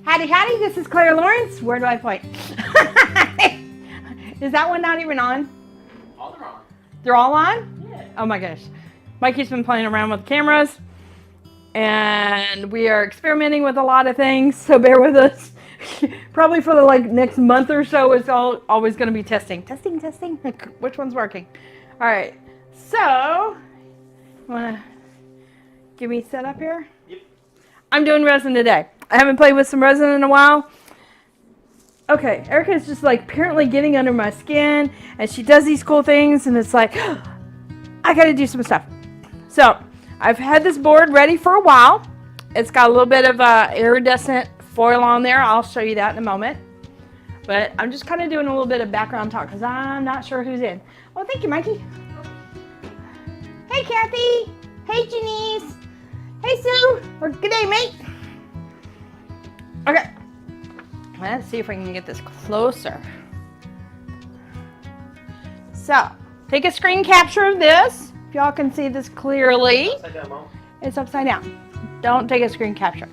Howdy, howdy, this is Claire Lawrence. Where do I point? Is that one not even on? All are on. They're all on? Yeah. Oh my gosh. Mikey's been playing around with cameras and we are experimenting with a lot of things, so bear with us. Probably for the next month or so, it's always going to be testing. Testing. Which one's working? All right. So, you want to get me set up here? Yep. I'm doing resin today. I haven't played with some resin in a while. Okay, Erica's just apparently getting under my skin, and she does these cool things, and it's like, I gotta do some stuff. So, I've had this board ready for a while. It's got a little bit of iridescent foil on there. I'll show you that in a moment. But I'm just kind of doing a little bit of background talk because I'm not sure who's in. Oh, thank you, Mikey. Hey, Kathy. Hey, Janice. Hey, Sue. Or good day, mate. Okay. Let's see if I can get this closer. So, take a screen capture of this. If y'all can see this clearly. Upside down, Mom. It's upside down. Don't take a screen capture.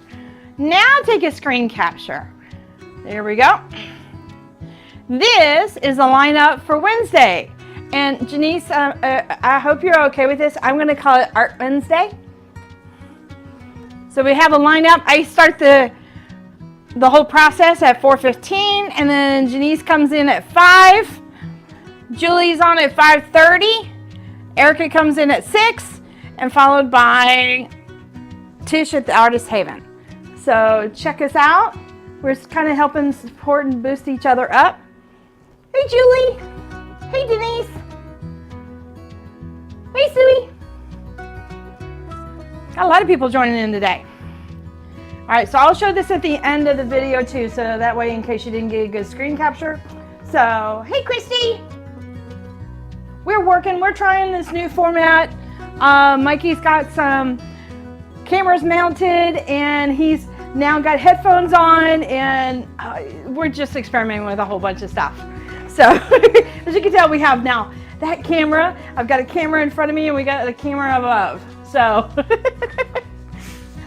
Now take a screen capture. There we go. This is the lineup for Wednesday. And Janice, I hope you're okay with this. I'm going to call it Art Wednesday. So we have a lineup. I start the whole process at 4:15, and then Janice comes in at 5. Julie's on at 5:30. Erica comes in at 6, and followed by Tish at the Artist Haven. So check us out. We're kind of helping support and boost each other up. Hey, Julie. Hey, Denise. Hey, Suey. Got a lot of people joining in today. All right, so I'll show this at the end of the video too, so that way in case you didn't get a good screen capture. So, hey, Christy. We're trying this new format. Mikey's got some cameras mounted and he's now got headphones on, and we're just experimenting with a whole bunch of stuff. So as you can tell, we have now that camera. I've got a camera in front of me and we got a camera above. So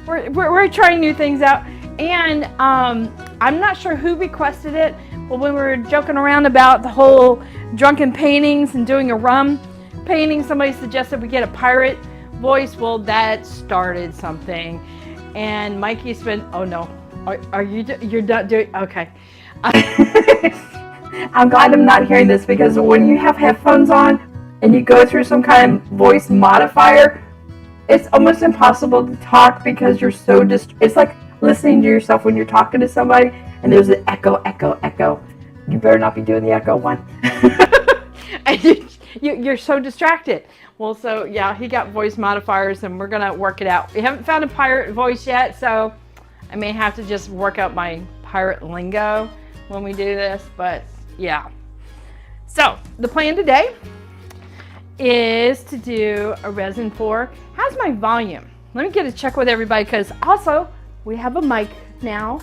we're trying new things out. And I'm not sure who requested it, but when we were joking around about the whole drunken paintings and doing a rum painting, somebody suggested we get a pirate voice. Well, that started something. And Mikey's been, oh no, you're not doing, okay. I'm glad I'm not hearing this, because when you have headphones on and you go through some kind of voice modifier, it's almost impossible to talk because you're so it's like listening to yourself when you're talking to somebody and there's an echo. You better not be doing the echo one. And you're so distracted. Well, so yeah, he got voice modifiers and we're gonna work it out. We haven't found a pirate voice yet, so I may have to just work out my pirate lingo when we do this, but yeah. So the plan today is to do a resin pour. How's my volume? Let me get a check with everybody, because also we have a mic now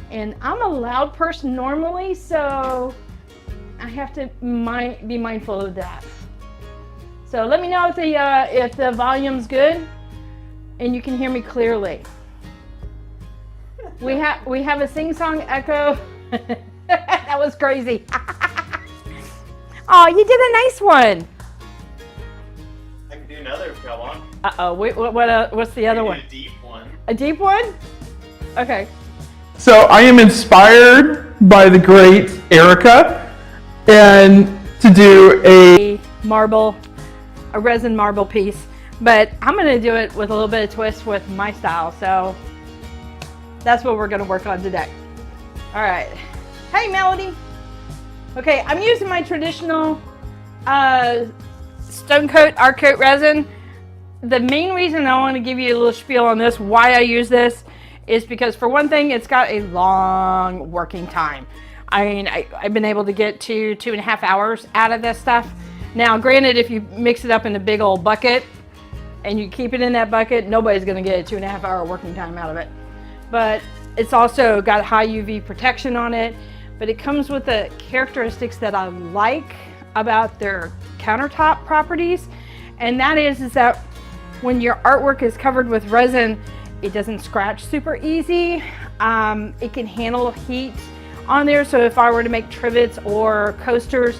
and I'm a loud person normally, so I have to be mindful of that. So let me know if the volume's good and you can hear me clearly. We have a sing-song echo. That was crazy. Oh, you did a nice one. I can do another if y'all want. Uh-oh, what's the other one? A deep one. A deep one? Okay. So I am inspired by the great Erica, and to do a resin marble piece, but I'm going to do it with a little bit of twist with my style, so that's what we're going to work on today. All right. Hey, Melody. Okay, I'm using my traditional Stone Coat Art Coat resin. The main reason I want to give you a little spiel on this, why I use this, is because for one thing, it's got a long working time. I mean, I've been able to get 2.5 hours out of this stuff. Now, granted, if you mix it up in a big old bucket and you keep it in that bucket, nobody's going to get a 2.5 hour working time out of it. But it's also got high UV protection on it, but it comes with the characteristics that I like about their countertop properties. And that is that when your artwork is covered with resin, it doesn't scratch super easy. It can handle heat on there, so if I were to make trivets or coasters,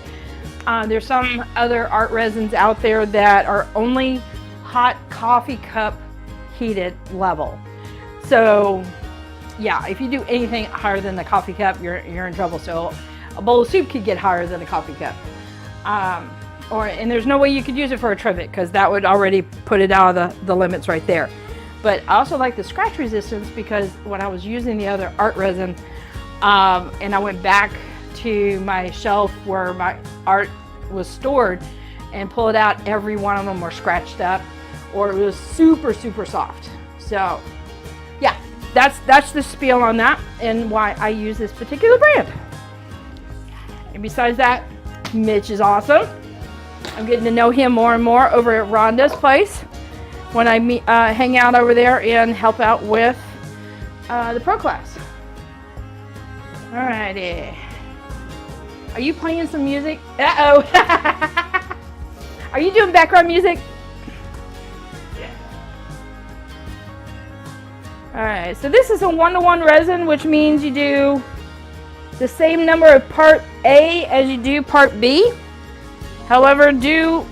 there's some other art resins out there that are only hot coffee cup heated level. So yeah, if you do anything higher than the coffee cup, you're in trouble. So a bowl of soup could get higher than a coffee cup. And there's no way you could use it for a trivet because that would already put it out of the limits right there. But I also like the scratch resistance because when I was using the other art resin, and I went back to my shelf where my art was stored and pulled out, every one of them were scratched up or it was super, super soft. So yeah, that's the spiel on that and why I use this particular brand. And besides that, Mitch is awesome. I'm getting to know him more and more over at Rhonda's place when I hang out over there and help out with the pro class. Alrighty. Are you playing some music? Uh-oh. Are you doing background music? Yeah. Alright, so this is a 1-to-1 resin, which means you do the same number of part A as you do part B. However, do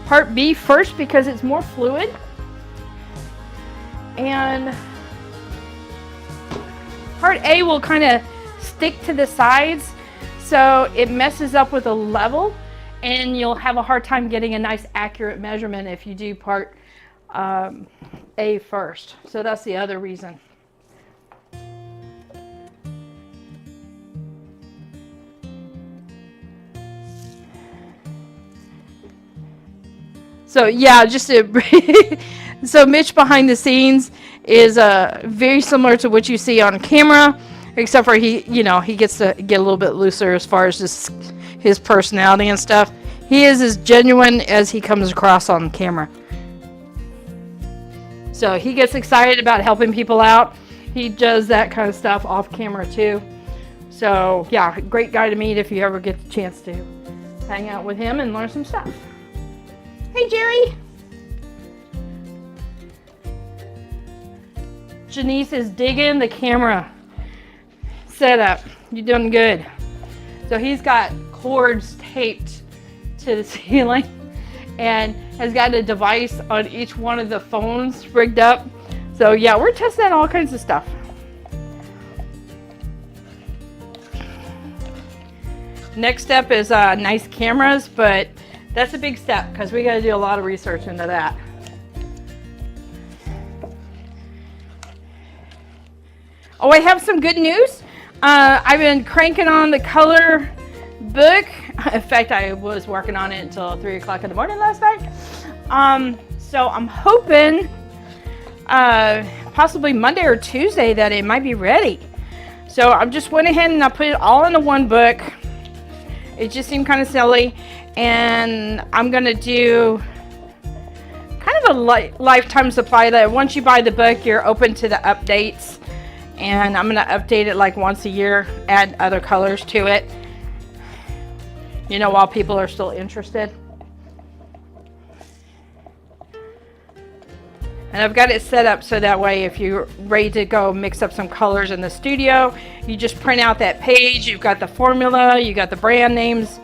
part B first because it's more fluid. And part A will kind of stick to the sides, so it messes up with the level and you'll have a hard time getting a nice accurate measurement if you do part A first. So that's the other reason. So yeah, so Mitch behind the scenes is very similar to what you see on camera, except for he gets to get a little bit looser as far as just his personality and stuff. He is as genuine as he comes across on camera. So he gets excited about helping people out. He does that kind of stuff off camera too. So yeah, great guy to meet if you ever get the chance to hang out with him and learn some stuff. Hey, Jerry. Janice is digging the camera setup. You're doing good. So he's got cords taped to the ceiling and has got a device on each one of the phones rigged up. So yeah, we're testing all kinds of stuff. Next step is nice cameras, but that's a big step because we got to do a lot of research into that. Oh, I have some good news. I've been cranking on the color book. In fact, I was working on it until 3 o'clock in the morning last night. So I'm hoping possibly Monday or Tuesday that it might be ready. So I just went ahead and I put it all into one book. It just seemed kind of silly. And I'm going to do kind of a lifetime supply that once you buy the book, you're open to the updates. And I'm going to update it like once a year, add other colors to it, while people are still interested. And I've got it set up so that way if you're ready to go mix up some colors in the studio, you just print out that page. You've got the formula, you got the brand names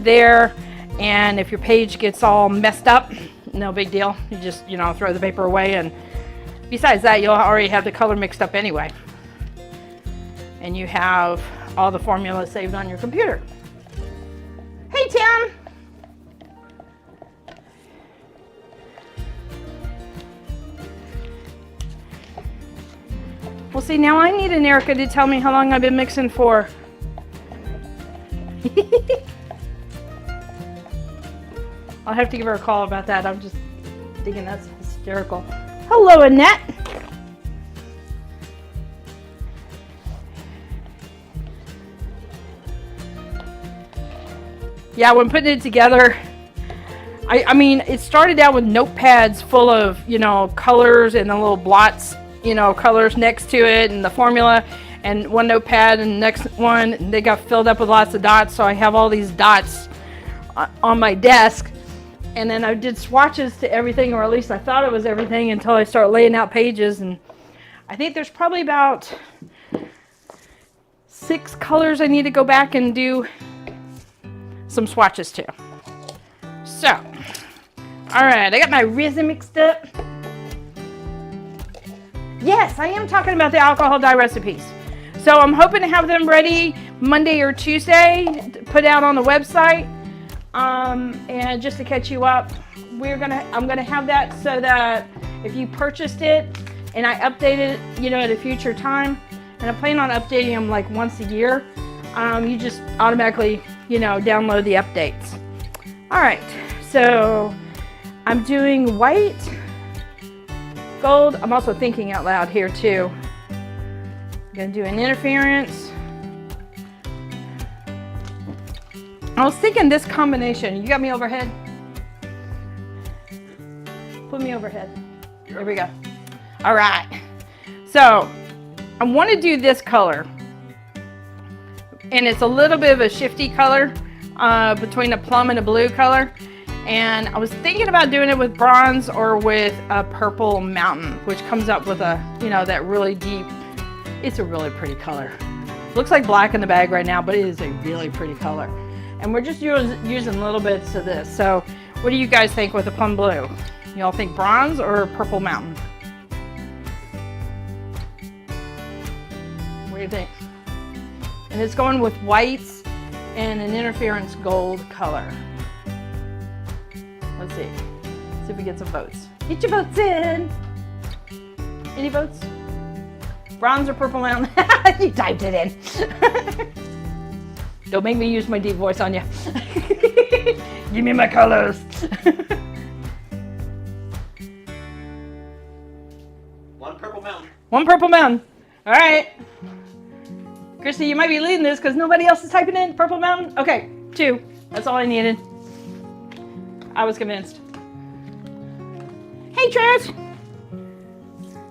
there. And if your page gets all messed up, no big deal. You just, throw the paper away. And besides that, you'll already have the color mixed up anyway. And you have all the formulas saved on your computer. Hey, Tim. Well, see, now I need an Erica to tell me how long I've been mixing for. I'll have to give her a call about that. I'm just thinking that's hysterical. Hello, Annette. Yeah, when putting it together, I mean, it started out with notepads full of, colors and the little blots, colors next to it and the formula, and one notepad and the next one, they got filled up with lots of dots. So I have all these dots on my desk. And then I did swatches to everything, or at least I thought it was everything, until I started laying out pages. And I think there's probably about 6 colors I need to go back and do some swatches to. So, all right, I got my resin mixed up. Yes, I am talking about the alcohol dye recipes. So I'm hoping to have them ready Monday or Tuesday to put out on the website. And just to catch you up, I'm gonna have that so that if you purchased it and I update it, you know, at a future time, and I plan on updating them like once a year, you just automatically, you know, download the updates. All right, so I'm doing white, gold. I'm also thinking out loud here too. I'm gonna do an interference. I was thinking this combination. You got me overhead? Put me overhead. There we go. All right. So I want to do this color. And it's a little bit of a shifty color between a plum and a blue color. And I was thinking about doing it with bronze or with a purple mountain, which comes up with a, you know, that really deep, it's a really pretty color. Looks like black in the bag right now, but it is a really pretty color. And we're just using little bits of this. So what do you guys think with the plum blue? Y'all think bronze or purple mountain? What do you think? And it's going with whites and an interference gold color. Let's see. See if we get some votes. Get your votes in. Any votes? Bronze or purple mountain? You typed it in. Don't make me use my deep voice on you. Give me my colors. One purple mountain. One purple mountain. All right. Christy, you might be leading this because nobody else is typing in purple mountain. Okay, 2. That's all I needed. I was convinced. Hey, Trish.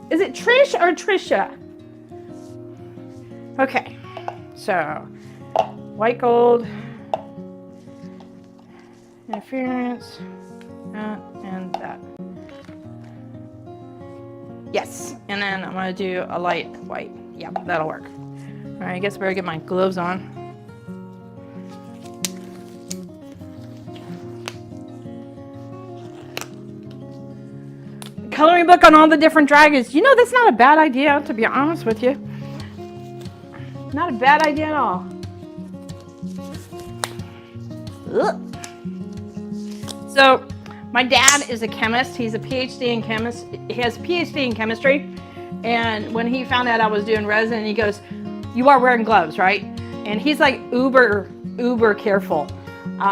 Is it Trish or Trisha? Okay, so white gold, interference, and that. Yes, and then I'm gonna do a light white. Yeah, that'll work. All right, I guess I better get my gloves on. Coloring book on all the different dragons. You know, that's not a bad idea, to be honest with you. Not a bad idea at all. Ugh. So, my dad is a chemist. He's a PhD in chemist. He has a PhD in chemistry. And when he found out I was doing resin, he goes, "You are wearing gloves, right?" And he's like uber careful.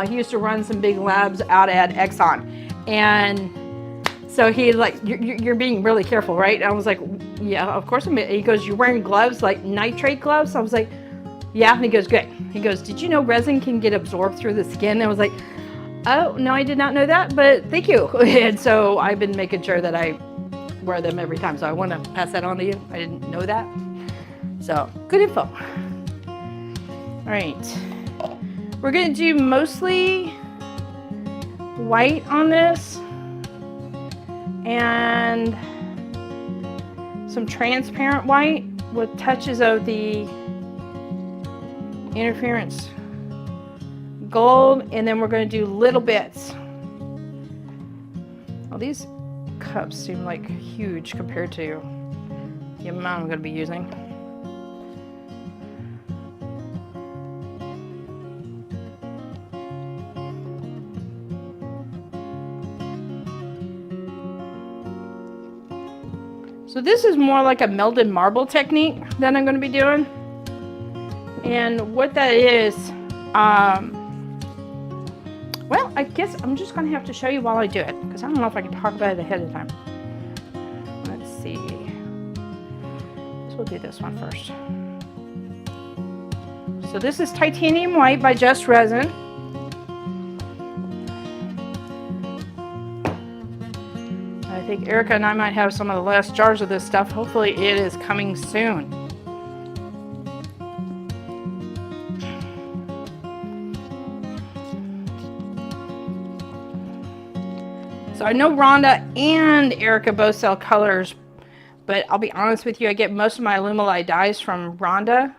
He used to run some big labs out at Exxon. And so he's like, you're being really careful, right? And I was like, yeah, of course I'm. He goes, "You're wearing gloves, like nitrate gloves?" I was like, yeah. And he goes, good. He goes, "Did you know resin can get absorbed through the skin?" And I was like, oh, no, I did not know that, but thank you. And so I've been making sure that I wear them every time. So I want to pass that on to you. I didn't know that. So good info. All right. We're going to do mostly white on this and some transparent white with touches of the interference gold, and then we're going to do little bits. Well, these cups seem like huge compared to the amount I'm going to be using. So this is more like a melded marble technique that I'm going to be doing. And what that is, well, I guess I'm just going to have to show you while I do it, because I don't know if I can talk about it ahead of time. Let's see. So we'll do this one first. So this is Titanium White by Just Resin. I think Erica and I might have some of the last jars of this stuff. Hopefully it is coming soon. So I know Rhonda and Erica both sell colors, but I'll be honest with you, I get most of my Alumilite dyes from Rhonda.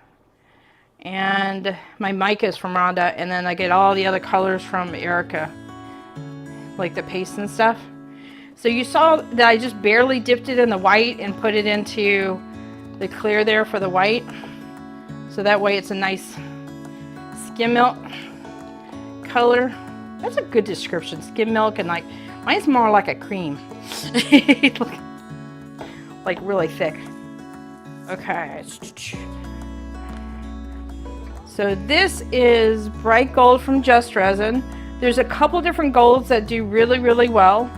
and my mica is from Rhonda, and then I get all the other colors from Erica, like the paste and stuff. So you saw that I just barely dipped it in the white and put it into the clear there for the white. So that way it's a nice skim milk color. That's a good description, skim milk, and like, mine's more like a cream. Like really thick. Okay. So this is bright gold from Just Resin. There's a couple different golds that do really, really well.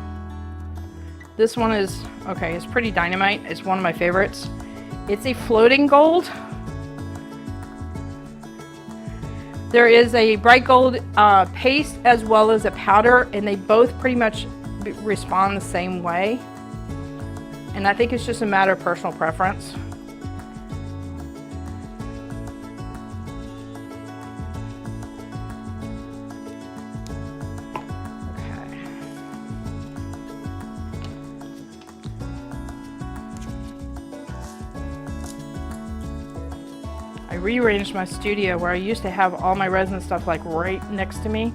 This one is, okay, it's pretty dynamite. It's one of my favorites. It's a floating gold. There is a bright gold paste as well as a powder, and they both pretty much respond the same way. And I think it's just a matter of personal preference. I rearranged my studio where I used to have all my resin stuff like right next to me.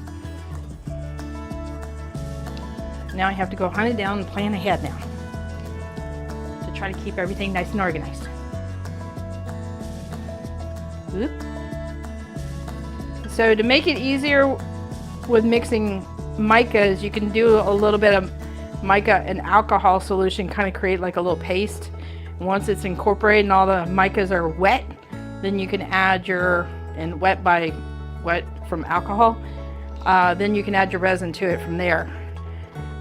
Now I have to go hunt it down and plan ahead now to try to keep everything nice and organized. Oop. So to make it easier with mixing micas, you can do a little bit of mica and alcohol solution, kind of create like a little paste. Once it's incorporated and all the micas are wet, then you can add your, and wet from alcohol, then you can add your resin to it from there.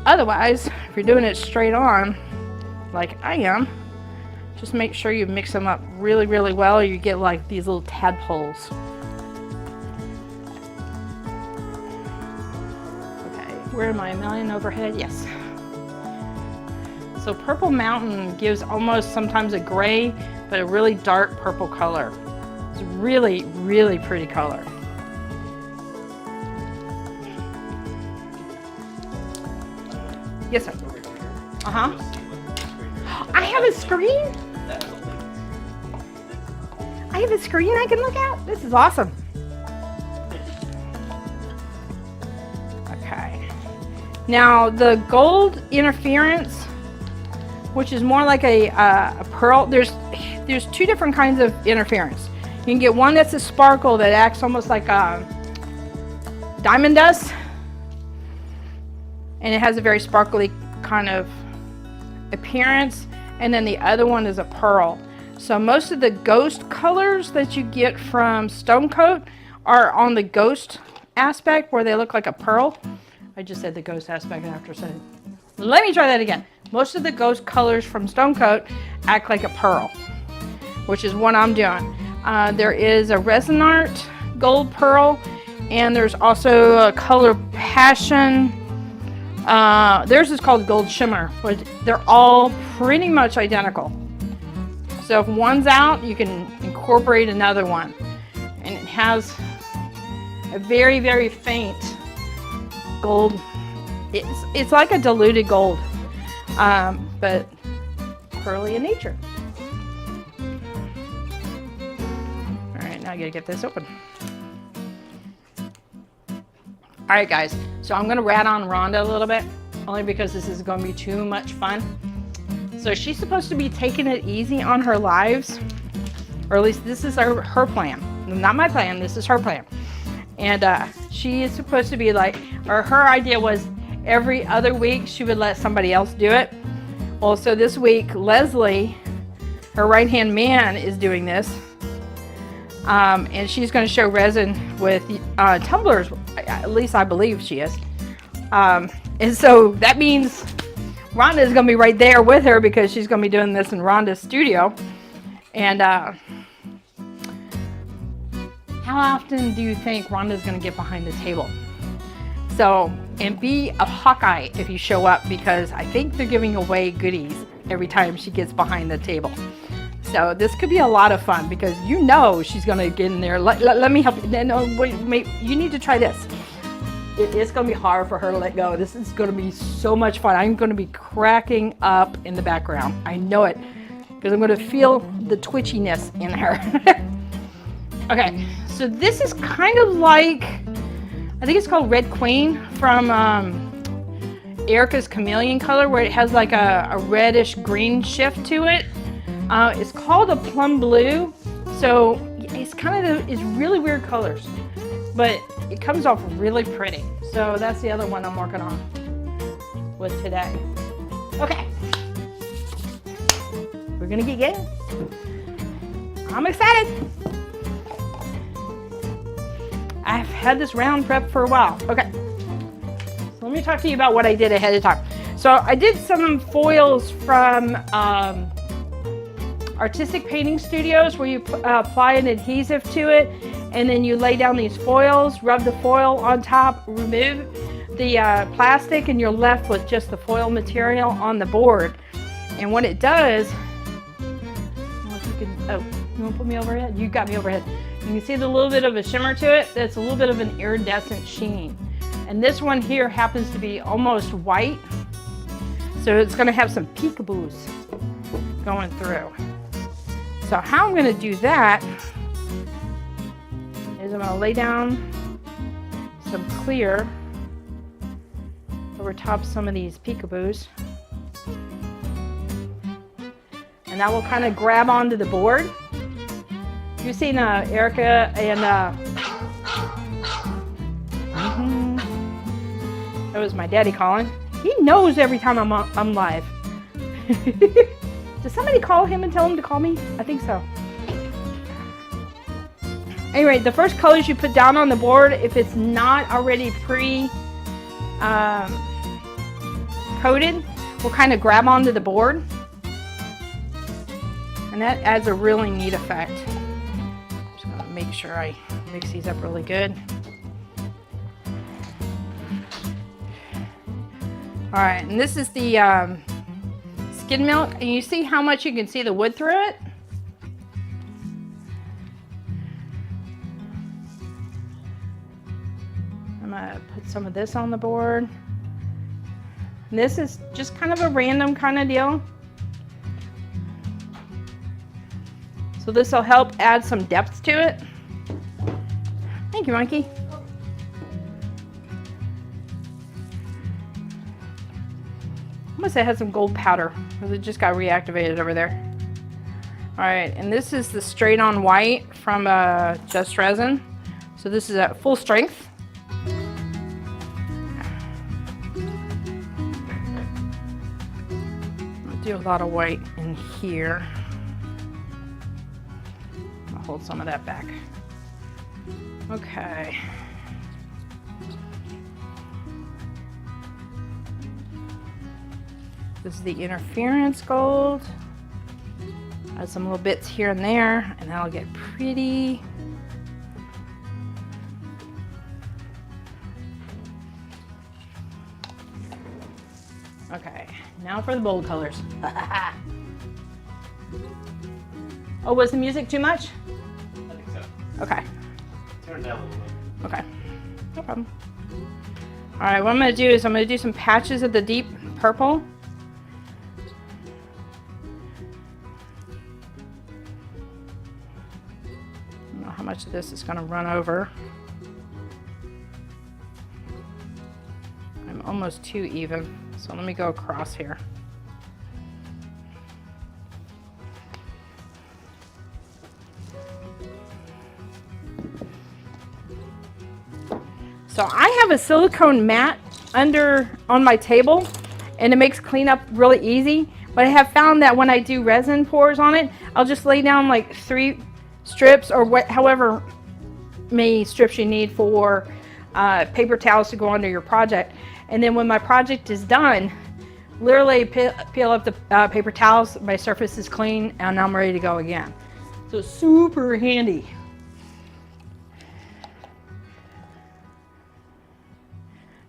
Otherwise, if you're doing it straight on, like I am, just make sure you mix them up really, really well, or you get like these little tadpoles. Okay, where am I? A million overhead? Yes. So Purple Mountain gives almost sometimes a gray, but a really dark purple color. It's really, really pretty color. Yes, sir. Uh-huh. I have a screen? I have a screen I can look at? This is awesome. Okay. Now, the gold interference, which is more like a pearl, there's two different kinds of interference. You can get one that's a sparkle that acts almost like diamond dust, and it has a very sparkly kind of appearance, and then the other one is a pearl. So most of the ghost colors that you get from Stone Coat are on the ghost aspect where they look like a pearl. I just said the ghost aspect after saying, let me try that again. Most of the ghost colors from Stone Coat act like a pearl, which is what I'm doing. There is a Resin Art gold pearl, and there's also a color Passion. Theirs is called Gold Shimmer, but they're all pretty much identical. So if one's out, you can incorporate another one. And it has a very, very faint gold. It's like a diluted gold, but pearly in nature. All right, now I gotta get this open. All right, guys, so I'm gonna rat on Rhonda a little bit, only because this is gonna be too much fun. So she's supposed to be taking it easy on her lives, or at least this is her plan. Not my plan, this is her plan. And she is supposed to be like, or her idea was every other week she would let somebody else do it. Well, so this week, Leslie, her right-hand man, is doing this. And she's going to show resin with tumblers, at least I believe she is. And so that means Rhonda is going to be right there with her because she's going to be doing this in Rhonda's studio. And how often do you think Rhonda's going to get behind the table? So, and be a Hawkeye if you show up, because I think they're giving away goodies every time she gets behind the table. So this could be a lot of fun because you know she's going to get in there. Let me help you. No, wait, you need to try this. It's going to be hard for her to let go. This is going to be so much fun. I'm going to be cracking up in the background. I know it because I'm going to feel the twitchiness in her. Okay, so this is kind of like, I think it's called Red Queen from Erica's Chameleon color, where it has like a reddish green shift to it. It's called a plum blue, so it's kind of it's really weird colors, but it comes off really pretty. So that's the other one I'm working on with today. Okay, we're gonna get going. I'm excited. I've had this round prep for a while. Okay, so let me talk to you about what I did ahead of time. So I did some foils from Artistic Painting Studios, where you apply an adhesive to it, and then you lay down these foils, rub the foil on top, remove the plastic, and you're left with just the foil material on the board. And what it does, I don't know if you can, oh, you want to put me overhead? You got me overhead. You can see the little bit of a shimmer to it. That's a little bit of an iridescent sheen. And this one here happens to be almost white, so it's going to have some peekaboos going through. So how I'm going to do that is I'm going to lay down some clear over top of some of these peekaboos. And that will kind of grab onto the board. You've seen Erica and that was my daddy calling. He knows every time I'm live. Does somebody call him and tell him to call me? I think so. Anyway, the first colors you put down on the board, if it's not already coated, will kind of grab onto the board. And that adds a really neat effect. Just gonna make sure I mix these up really good. All right, and this is the skin milk, and you see how much you can see the wood through it? I'm gonna put some of this on the board. And this is just kind of a random kind of deal. So this will help add some depth to it. Thank you, Monkey. I must have had some gold powder, because it just got reactivated over there. All right, and this is the straight on white from Just Resin. So this is at full strength. I'll do a lot of white in here. I'll hold some of that back. Okay. This is the interference gold. Add some little bits here and there, and that'll get pretty. Okay, now for the bold colors. Oh, was the music too much? I think so. Okay. Turn it down a little bit. Okay, no problem. All right, what I'm gonna do is I'm gonna do some patches of the deep purple. I don't know how much of this is gonna run over. I'm almost too even, so let me go across here. So I have a silicone mat on my table, and it makes cleanup really easy. But I have found that when I do resin pours on it, I'll just lay down like 3 strips or however many strips you need for paper towels to go under your project. And then when my project is done, literally peel up the paper towels, my surface is clean, and I'm ready to go again. So it's super handy.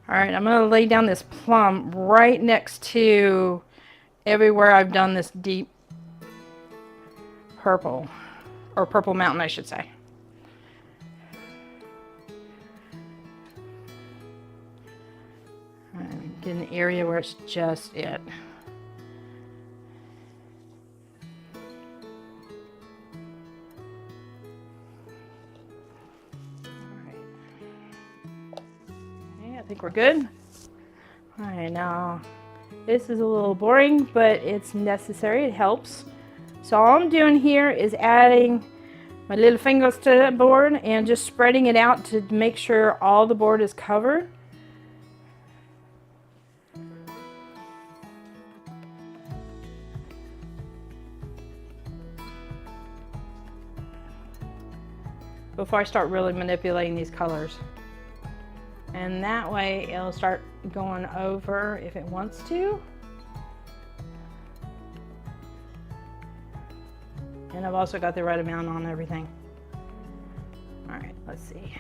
All right, I'm gonna lay down this plum right next to everywhere I've done this deep purple, or purple mountain, I should say. And get an area where it's just it. think we're good. I know this is a little boring, but it's necessary. It helps. So all I'm doing here is adding my little fingers to the board and just spreading it out to make sure all the board is covered. Before I start really manipulating these colors. And that way it'll start going over if it wants to. And I've also got the right amount on everything. All right, let's see.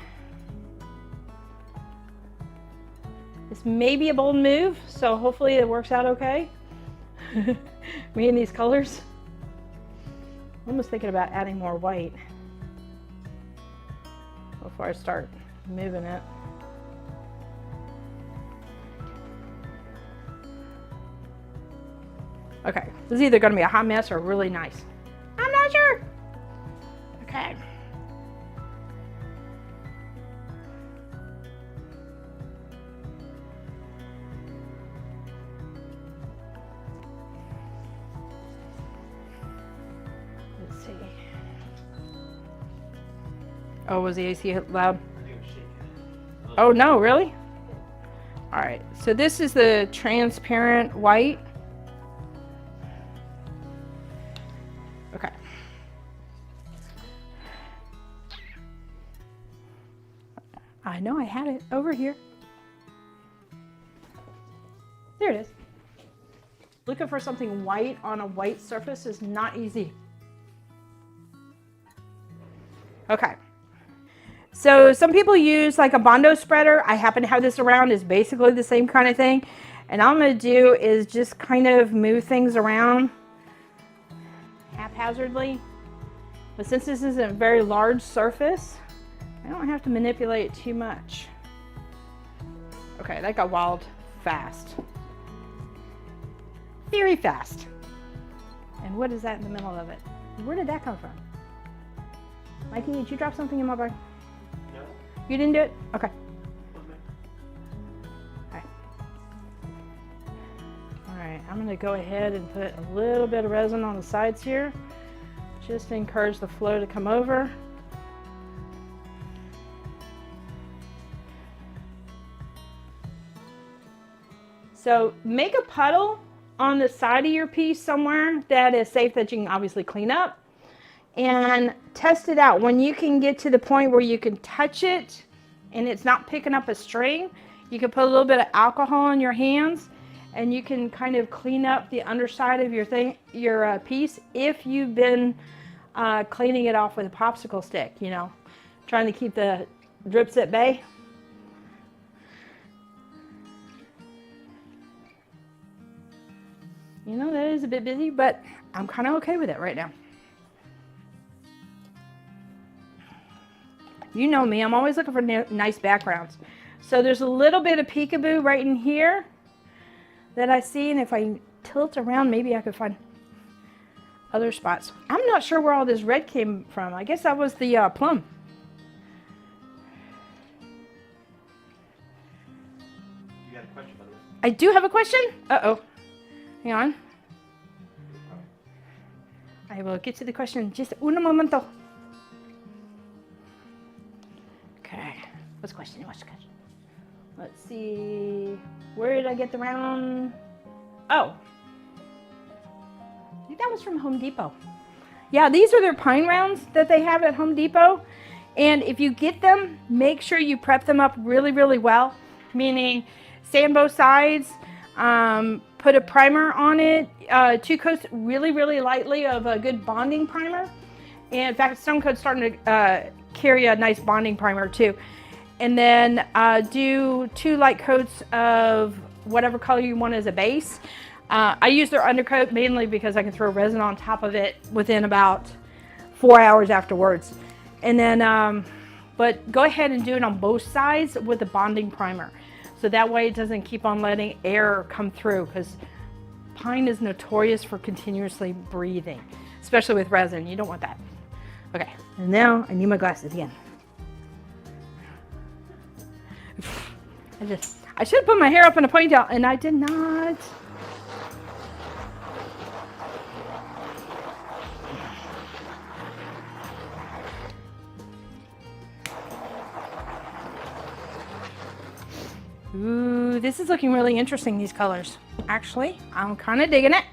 This may be a bold move, so hopefully it works out okay. Me and these colors. I'm almost thinking about adding more white before I start moving it. Okay, this is either going to be a hot mess or really nice. I'm not sure. Okay. Let's see. Oh, was the AC loud? Oh no, really? All right, so this is the transparent white. Okay. I know I had it over here. There it is. Looking for something white on a white surface is not easy. Okay. So some people use like a Bondo spreader. I happen to have this around. It's basically the same kind of thing. And all I'm going to do is just kind of move things around haphazardly. But since this isn't a very large surface, I don't have to manipulate it too much. Okay, that got wild fast. Very fast. And what is that in the middle of it? Where did that come from? Mikey, did you drop something in my bag? No. You didn't do it? Okay. Okay. All right, I'm gonna go ahead and put a little bit of resin on the sides here, just to encourage the flow to come over. So make a puddle on the side of your piece somewhere that is safe, that you can obviously clean up, and test it out. When you can get to the point where you can touch it and it's not picking up a string, you can put a little bit of alcohol in your hands and you can kind of clean up the underside of your piece if you've been cleaning it off with a popsicle stick, you know, trying to keep the drips at bay. You know, that is a bit busy, but I'm kind of okay with it right now. You know me, I'm always looking for nice backgrounds. So there's a little bit of peekaboo right in here that I see, and if I tilt around, maybe I could find other spots. I'm not sure where all this red came from. I guess that was the plum. You got a question, by the way? I do have a question. Uh-oh. Hang on. I will get to the question just un momento. Okay. What's the question? What's the question? Let's see. Where did I get the round? Oh. I think that was from Home Depot. Yeah, these are their pine rounds that they have at Home Depot. And if you get them, make sure you prep them up really, really well. Meaning sand both sides. Put a primer on it, 2 coats really, really lightly of a good bonding primer. And in fact, Stone Coat's starting to carry a nice bonding primer too. And then do 2 light coats of whatever color you want as a base. I use their undercoat mainly because I can throw resin on top of it within about 4 hours afterwards. And then, but go ahead and do it on both sides with a bonding primer. So that way it doesn't keep on letting air come through, because pine is notorious for continuously breathing, especially with resin. You don't want that. Okay, and now I need my glasses again. I should have put my hair up in a ponytail, and I did not. Ooh, this is looking really interesting, these colors. Actually, I'm kind of digging it.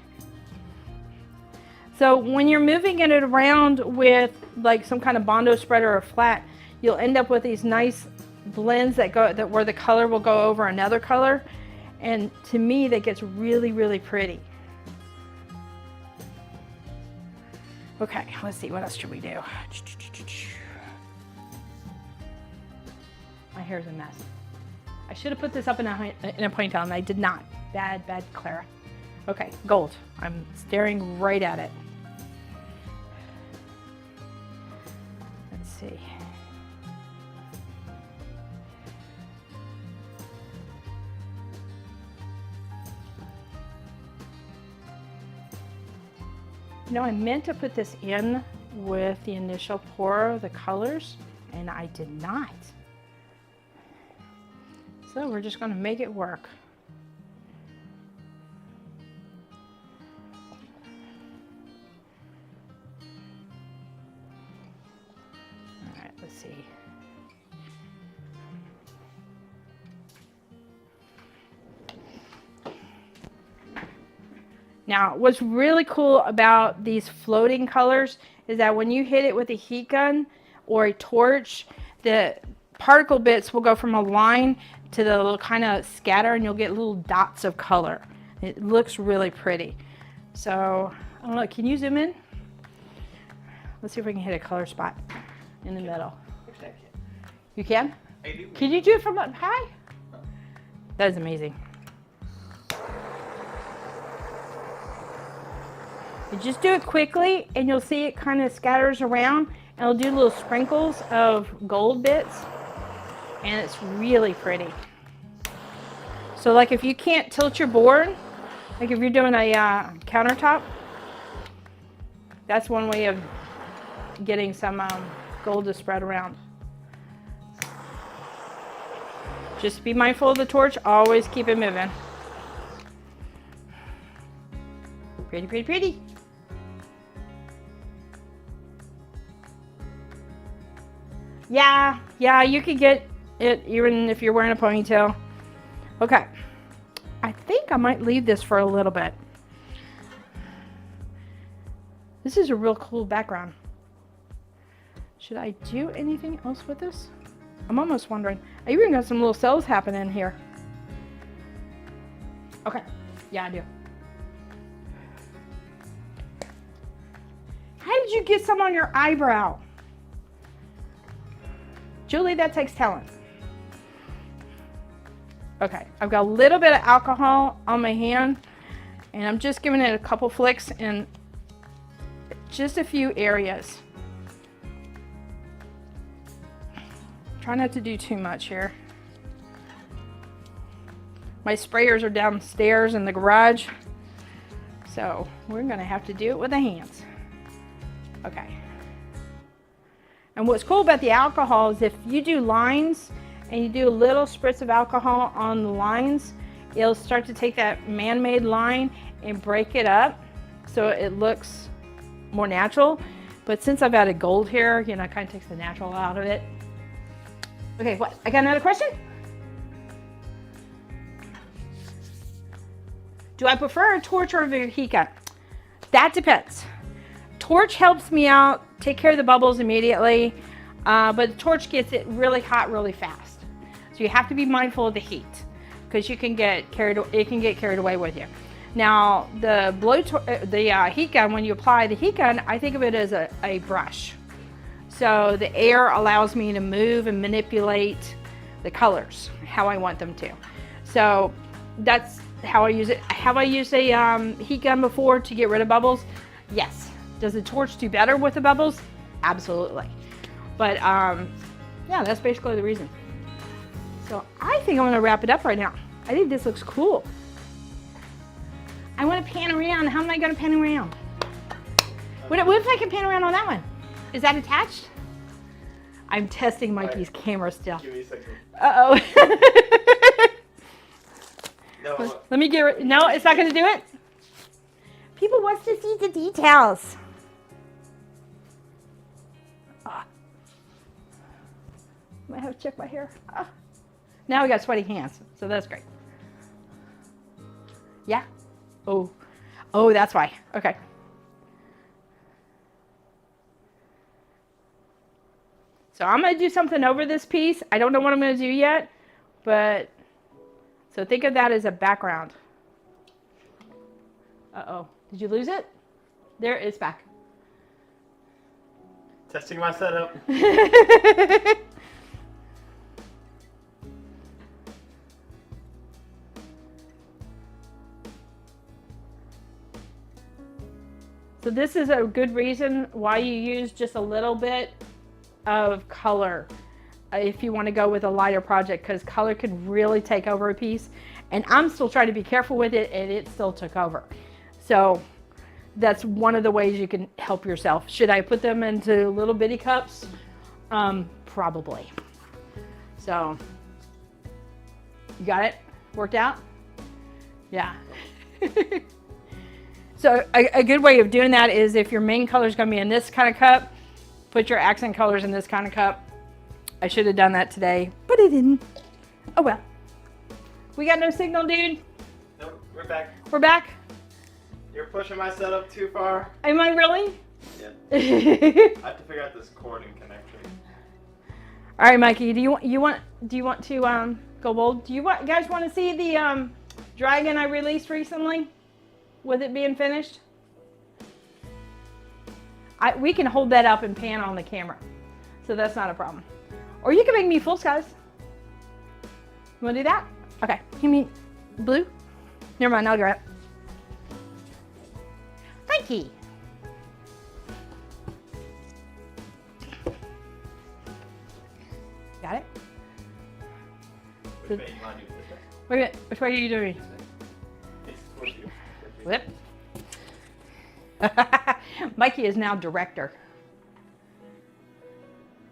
So when you're moving it around with like some kind of Bondo spread or a flat, you'll end up with these nice blends that where the color will go over another color. And to me, that gets really, really pretty. Okay, let's see, what else should we do? My hair's a mess. I should have put this up in a ponytail, and I did not. Bad, Clara. Okay, gold. I'm staring right at it. Let's see. You know, I meant to put this in with the initial pour of the colors, and I did not. So we're just going to make it work. All right, let's see. Now, what's really cool about these floating colors is that when you hit it with a heat gun or a torch, the particle bits will go from a line to the little kind of scatter, and you'll get little dots of color. It looks really pretty. So, I don't know, can you zoom in? Let's see if we can hit a color spot in the middle. You can? Can you do it from up high? That is amazing. You just do it quickly, and you'll see it kind of scatters around, and it'll do little sprinkles of gold bits, and it's really pretty. So like if you can't tilt your board, like if you're doing a countertop, that's one way of getting some gold to spread around. Just be mindful of the torch, always keep it moving. Pretty, pretty, pretty. Yeah, you could get it even if you're wearing a ponytail. Okay, I think I might leave this for a little bit. This is a real cool background. Should I do anything else with this? I'm almost wondering. I even got some little cells happening here. Okay, yeah, I do. How did you get some on your eyebrow? Julie, that takes talent. Okay, I've got a little bit of alcohol on my hand, and I'm just giving it a couple flicks in just a few areas. Try not to do too much here. My sprayers are downstairs in the garage, so we're gonna have to do it with the hands. Okay. And what's cool about the alcohol is if you do lines and you do a little spritz of alcohol on the lines, it'll start to take that man-made line and break it up so it looks more natural. But since I've added gold here, you know, it kind of takes the natural out of it. Okay, what? I got another question? Do I prefer a torch or a heat gun? That depends. Torch helps me out, take care of the bubbles immediately, but the torch gets it really hot really fast. So you have to be mindful of the heat because it can get carried away with you. Now the heat gun, when you apply the heat gun, I think of it as a brush. So the air allows me to move and manipulate the colors how I want them to. So that's how I use it. Have I used a heat gun before to get rid of bubbles? Yes. Does the torch do better with the bubbles? Absolutely. But yeah, that's basically the reason. So I think I'm gonna wrap it up right now. I think this looks cool. I wanna pan around. How am I gonna pan around? What if I can pan around on that one? Is that attached? I'm testing Mikey's camera still. Give me a second. Uh-oh. Let me get. No, it's not going to do it. People wants to see the details. Ah. Might have to check my hair. Ah. Now we got sweaty hands, so that's great. Yeah. Oh. Oh, that's why. Okay. So I'm going to do something over this piece. I don't know what I'm going to do yet, but so think of that as a background. Uh-oh. Did you lose it? There, it's back. Testing my setup. So this is a good reason why you use just a little bit of color if you want to go with a lighter project, because color can really take over a piece, and I'm still trying to be careful with it, and it still took over. So that's one of the ways you can help yourself. Should I put them into little bitty cups? Probably. So you got it worked out? Yeah. So a good way of doing that is if your main color is going to be in this kind of cup, put your accent colors in this kind of cup. I should have done that today, but I didn't. Oh well. We got no signal, dude. Nope, we're back. We're back. You're pushing my setup too far. Am I really? Yeah. I have to figure out this cord and connection. All right, Mikey. Do you want to go bold? Do you guys want to see the dragon I released recently? With it being finished? We can hold that up and pan on the camera. So that's not a problem. Or you can make me full size. You want to do that? Okay. Give me blue. Never mind. I'll grab it. Mikey. Got it? Which way you want to do this way? Wait a minute. Which way are you doing? It's towards you. Flip. Mikey is now director.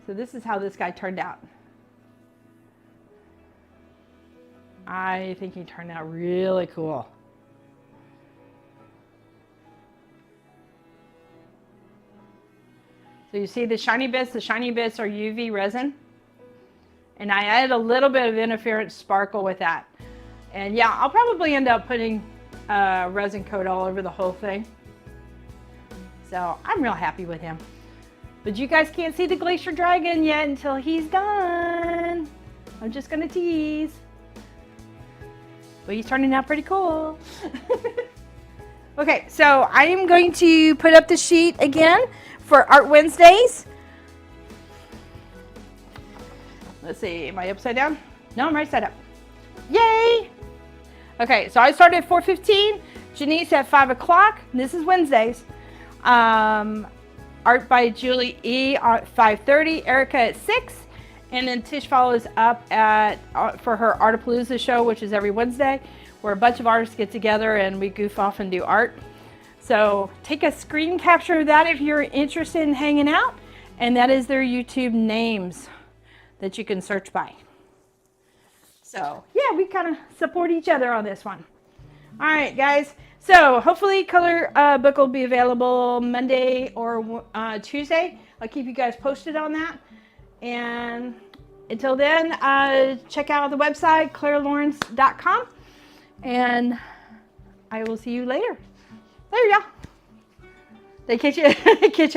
So this is how this guy turned out. I think he turned out really cool. So you see the shiny bits? The shiny bits are UV resin. And I added a little bit of interference sparkle with that. And yeah, I'll probably end up putting resin coat all over the whole thing. So I'm real happy with him. But you guys can't see the Glacier Dragon yet until he's done. I'm just gonna tease. But he's turning out pretty cool. Okay, so I am going to put up the sheet again for Art Wednesdays. Let's see, am I upside down? No, I'm right side up. Yay! Okay, so I started at 4:15, Janice at 5 o'clock. This is Wednesdays. Art by Julie E. at 5:30, Erica at 6, and then Tish follows up at for her Artapalooza show, which is every Wednesday, where a bunch of artists get together and we goof off and do art. So take a screen capture of that if you're interested in hanging out, and that is their YouTube names that you can search by. So yeah, we kind of support each other on this one. All right, guys. So hopefully color book will be available Monday or Tuesday. I'll keep you guys posted on that. And until then, check out the website, ClaireLawrence.com. And I will see you later. There you go. They catch you off